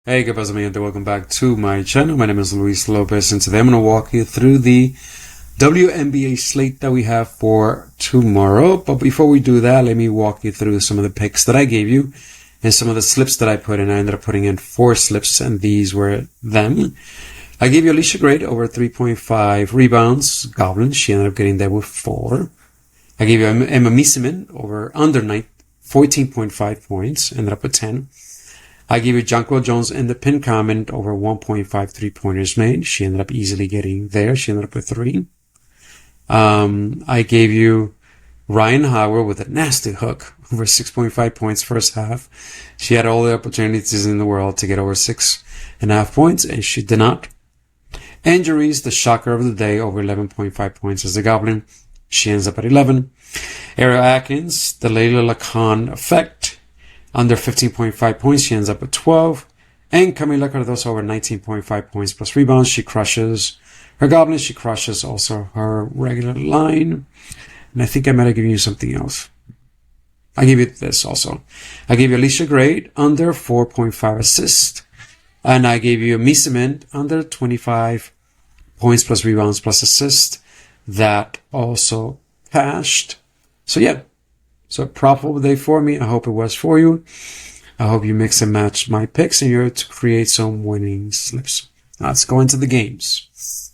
Hey, ¿qué pasa, mi gente? Welcome back to my channel. My name is Luis Lopez, and today I'm going to walk you through the WNBA slate that we have for tomorrow. But before we do that, let me walk you through some of the picks that I gave you and some of the slips that I put in. I ended up putting in 4 slips, and these were them. I gave you Alicia Gray over 3.5 rebounds. Goblin, she ended up getting there with 4. I gave you Emma Misiman over under 14.5 points, ended up with 10. I gave you Jonquel Jones in the pin comment over 1.5 3-pointers made. She ended up easily getting there. She ended up with 3. I gave you Ryan Howard with a nasty hook over 6.5 points first half. She had all the opportunities in the world to get over 6.5 points, and she did not. Injuries, the shocker of the day, over 11.5 points as the Goblin. She ends up at 11. Ariel Atkins, the Layla Lacan effect. Under 15.5 points, she ends up at 12. And Camila Cardoso over 19.5 points plus rebounds. She crushes her Goblin. She crushes also her regular line. And I think I might have given you something else. I give you this also. I gave you Alicia Gray under 4.5 assists. And I gave you Misiman under 25 points plus rebounds plus assist. That also cashed. So yeah. So profitable day for me. I hope it was for you. I hope you mix and match my picks and you're able to create some winning slips. Now let's go into the games.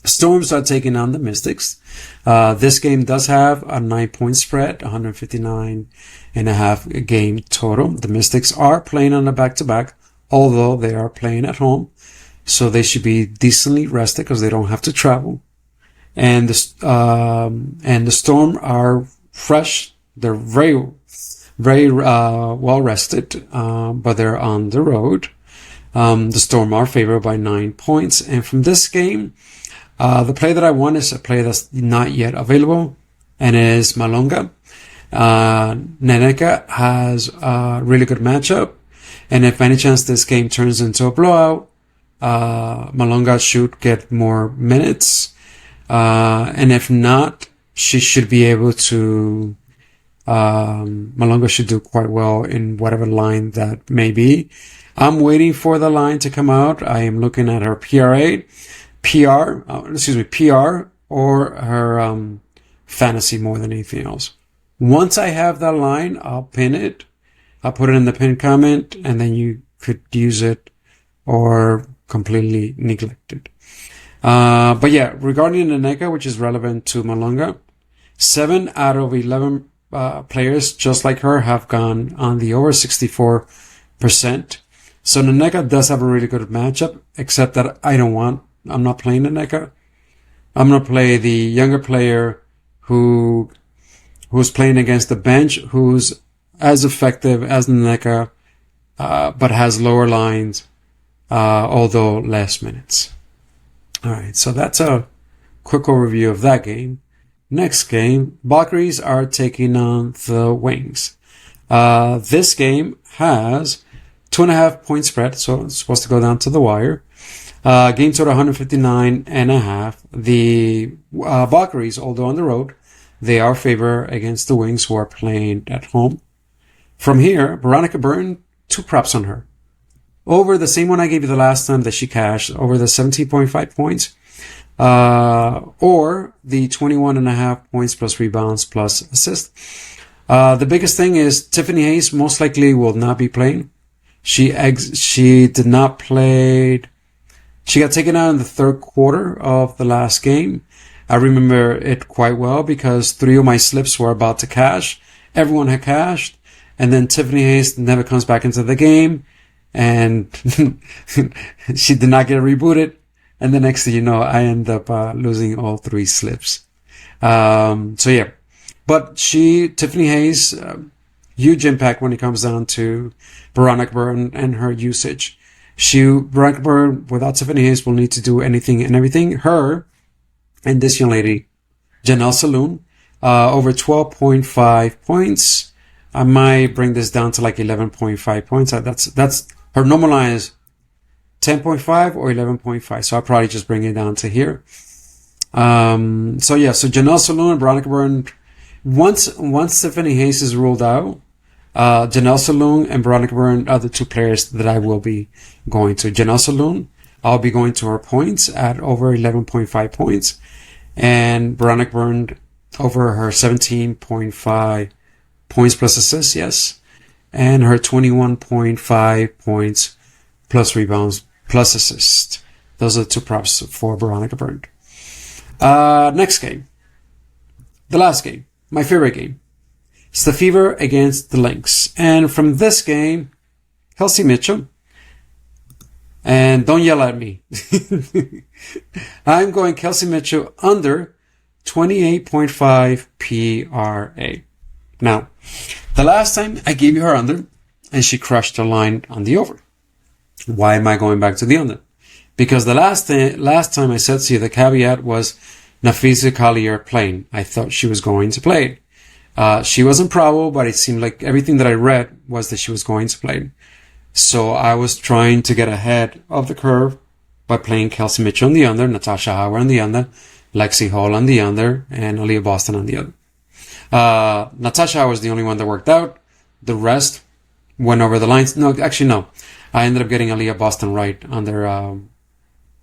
Storms are taking on the Mystics. This game does have a 9-point spread, 159.5 game total. The Mystics are playing on a back-to-back, although they are playing at home. So they should be decently rested because they don't have to travel. And the Storm are fresh. They're very well rested, but they're on the road. The Storm are favored by 9 points. And from this game, the play that I want is a play that's not yet available, and it is Malonga. Neneka has a really good matchup, and if by any chance this game turns into a blowout, Malonga should get more minutes. And if not, she should be able to Malonga should do quite well in whatever line that may be. I'm waiting for the line to come out. I am looking at her PR, or her fantasy more than anything else. Once I have that line, I'll pin it. I'll put it in the pin comment, and then you could use it or completely neglect it. But yeah, regarding Neneka, which is relevant to Malonga, 7 out of 11 players just like her have gone on the over 64%. So Neneka does have a really good matchup, except that I'm not playing Neneka. I'm going to play the younger player who's playing against the bench, who's as effective as Neneka, but has lower lines, although less minutes. All right. So that's a quick overview of that game. Next game, Valkyries are taking on the Wings. This game has 2.5 point spread, so it's supposed to go down to the wire. Game total 159.5. The Valkyries, although on the road, they are favored against the Wings, who are playing at home. From here, Veronica Byrne, 2 props on her. Over the same one I gave you the last time that she cashed, over the 17.5 points. Or the 21.5 points plus rebounds plus assist. The biggest thing is Tiffany Hayes most likely will not be playing. She did not play. She got taken out in the third quarter of the last game. I remember it quite well because 3 of my slips were about to cash. Everyone had cashed, and then Tiffany Hayes never comes back into the game, and she did not get rebooted. And the next thing you know, I end up losing all 3 slips. So yeah, but Tiffany Hayes, huge impact when it comes down to Veronica Byrne and her usage. Veronica Byrne without Tiffany Hayes will need to do anything and everything. Her and this young lady, Janelle Saloon, over 12.5 points. I might bring this down to like 11.5 points. That's her normal line is 10.5 or 11.5. So I'll probably just bring it down to here. So Janelle Saloon and Veronica Byrne. Once Tiffany Hayes is ruled out, Janelle Saloon and Veronica Byrne are the two players that I will be going to. Janelle Saloon, I'll be going to her points at over 11.5 points. And Veronica Byrne over her 17.5 points plus assists, yes. And her 21.5 points plus rebounds plus assists. Those are the two props for Veronica Byrne. Next game. The last game. My favorite game. It's the Fever against the Lynx. And from this game, Kelsey Mitchell. And don't yell at me. I'm going Kelsey Mitchell under 28.5 PRA. Now, the last time I gave you her under, and she crushed the line on the over. Why am I going back to the under? Because the last time I said to you, the caveat was Nafisa Collier playing. I thought she was going to play. She wasn't probable, but it seemed like everything that I read was that she was going to play. So I was trying to get ahead of the curve by playing Kelsey Mitchell on the under, Natasha Howard on the under, Lexi Hall on the under, and Aaliyah Boston on the under. Natasha Howard was the only one that worked out. The rest went over the lines. No, actually, no. I ended up getting Aaliyah Boston right under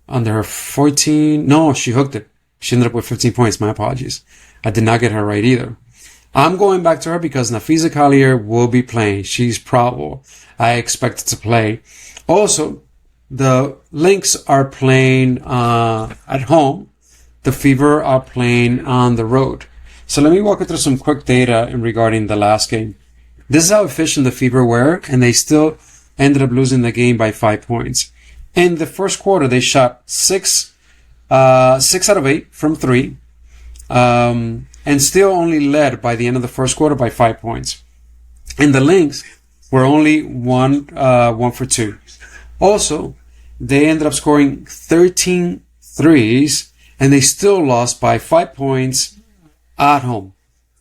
her 14. No, she hooked it. She ended up with 15 points. My apologies. I did not get her right either. I'm going back to her because Nafisa Collier will be playing. She's probable. I expect her to play. Also, the Lynx are playing at home. The Fever are playing on the road. So let me walk you through some quick data in regarding the last game. This is how efficient the Fever were, and they still ended up losing the game by 5 points. In the first quarter, they shot 6 out of 8 from 3, and still only led by the end of the first quarter by 5 points. And the Lynx were only 1 for 2. Also, they ended up scoring 13 threes, and they still lost by 5 points at home.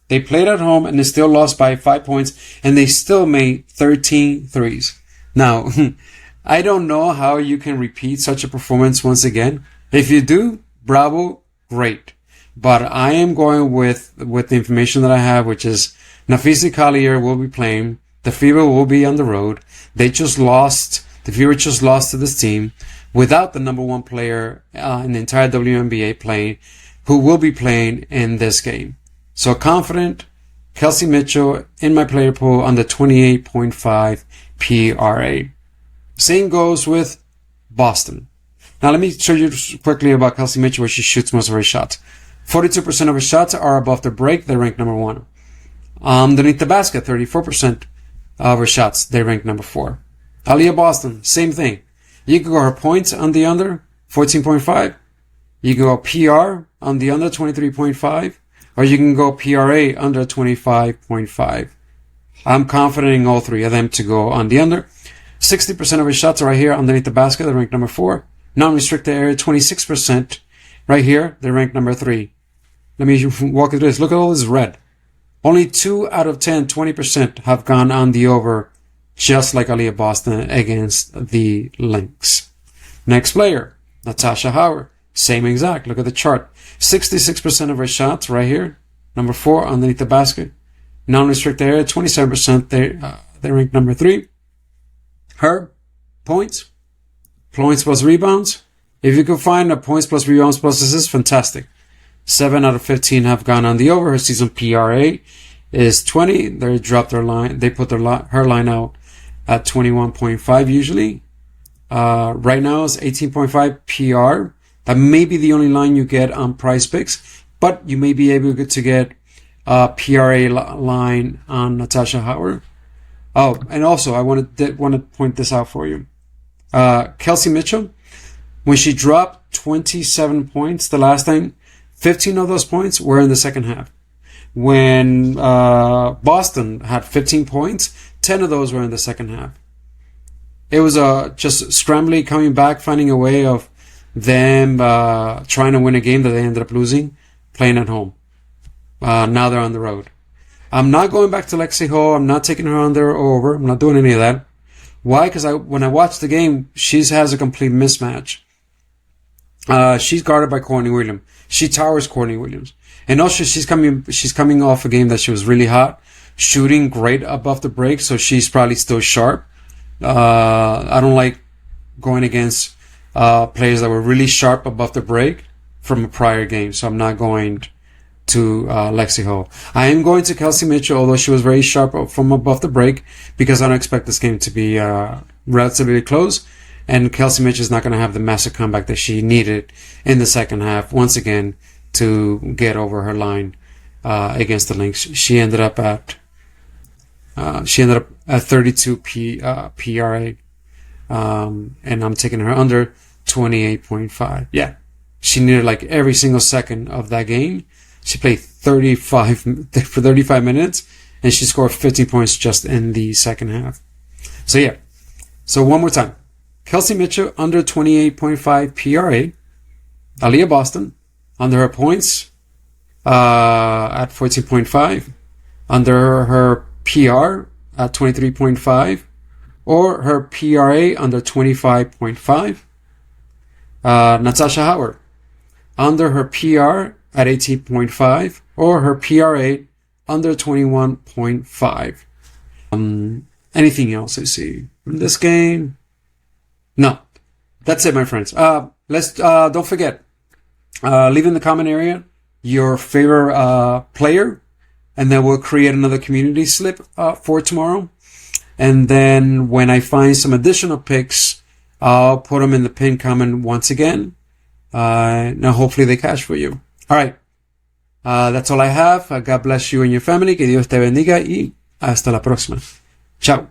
They played at home, and they still lost by 5 points, and they still made 13 threes. Now, I don't know how you can repeat such a performance once again. If you do, bravo, great. But I am going with the information that I have, which is Nafisa Collier will be playing. The Fever will be on the road. The Fever just lost to this team without the number one player in the entire WNBA playing, who will be playing in this game. So confident, Kelsey Mitchell in my player pool on the 28.5 PRA. Same goes with Boston. Now let me show you quickly about Kelsey Mitchell, where she shoots most of her shots. 42% of her shots are above the break. They rank number 1. Underneath the basket, 34% of her shots, they rank number 4. Aaliyah Boston, same thing. You can go her points on the under, 14.5. You can go PR on the under, 23.5. Or you can go PRA under 25.5. I'm confident in all three of them to go on the under. 60% of her shots are right here underneath the basket. They rank number 4. Non-restricted area, 26%. Right here, they rank number 3. Let me walk you through this. Look at all this red. Only 2 out of 10, 20% have gone on the over, just like Aaliyah Boston against the Lynx. Next player, Natasha Howard. Same exact. Look at the chart. 66% of her shots right here. Number 4 underneath the basket. Non-restricted area, 27%. They rank number 3. Her points plus rebounds. If you can find a points plus rebounds plus assists, fantastic. 7 out of 15 have gone on the over. Her season PRA is 20. They dropped their line. They put her line out at 21.5 usually. Right now it's 18.5 PR. That may be the only line you get on Prize Picks, but you may be able to get a PRA line on Natasha Howard. Oh, and also I want to point this out for you. Kelsey Mitchell, when she dropped 27 points the last time, 15 of those points were in the second half. When Boston had 15 points, 10 of those were in the second half. It was just scrambling, coming back, finding a way of them trying to win a game that they ended up losing, playing at home. Now they're on the road. I'm not going back to Lexi Hall. I'm not taking her under or over. I'm not doing any of that. Why? Because when I watch the game, she has a complete mismatch. She's guarded by Courtney Williams. She towers Courtney Williams. And also she's coming off a game that she was really hot. shooting great above the break, so she's probably still sharp. I don't like going against players that were really sharp above the break from a prior game, so I'm not going to Lexi Ho. I am going to Kelsey Mitchell, although she was very sharp from above the break, because I don't expect this game to be relatively close, and Kelsey Mitchell is not going to have the massive comeback that she needed in the second half, once again, to get over her line against the Lynx. She ended up at 32 PRA, and I'm taking her under 28.5. Yeah, she needed like every single second of that game. She played 35 minutes, and she scored 15 points just in the second half. So yeah, so one more time. Kelsey Mitchell under 28.5 PRA. Aaliyah Boston under her points at 14.5. Under her PR at 23.5. Or her PRA under 25.5. Natasha Howard under her PR at 18.5, or her PRA under 21.5. Anything else I see from this game? No. That's it, my friends. Let's don't forget, leave in the comment area your favorite player, and then we'll create another community slip for tomorrow. And then when I find some additional picks, I'll put them in the pinned comment once again. Now hopefully they cash for you. All right. That's all I have. God bless you and your family. Que Dios te bendiga y hasta la próxima. Chao.